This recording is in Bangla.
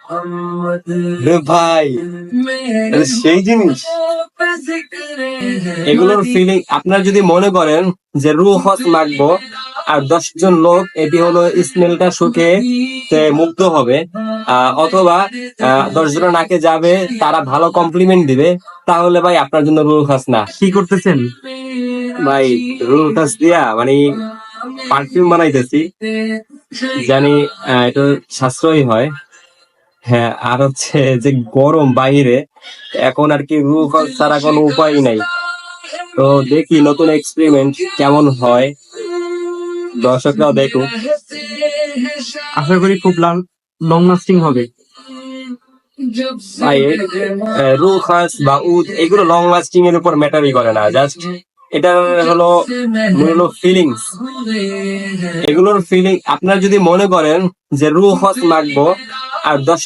রে ভাই, এটা সেই জিনিস। এগুলোর ফিলিং আপনার যদি মনে করেন যে রুহ হস মাখবো আর 10 জন লোক এটি হলো স্মেলটা শুকে মুগ্ধ হবে, অথবা 10 জনের নাকে যাবে, তারা ভালো কমপ্লিমেন্ট দিবে, তাহলে ভাই আপনার জন্য রুহ হস না। কি করতেছেন? ভাই রুহ হস দিয়া মানে পারফিউম বানাইতেছি, জানি এটা সাশ্রয়ী হয়। হ্যাঁ, আর হচ্ছে যে গরম বাইরে, এখন আর কি রুহ হস ছাড়া কোনো উপায় নাই। তো দেখি নতুন এক্সপেরিমেন্ট কেমন হয়, দর্শকরাও দেখুক। আশা করি খুব লং লাস্টিং হবে। ভাই রুহ খাস বা উদ এগুলো লং লাস্টিং এর উপর ম্যাটারই করে না, জাস্ট এটা হলো মূল ফিলিংস। এগুলোর ফিলিং আপনার যদি মনে করেন যে রুহ হস মাখবো আর 10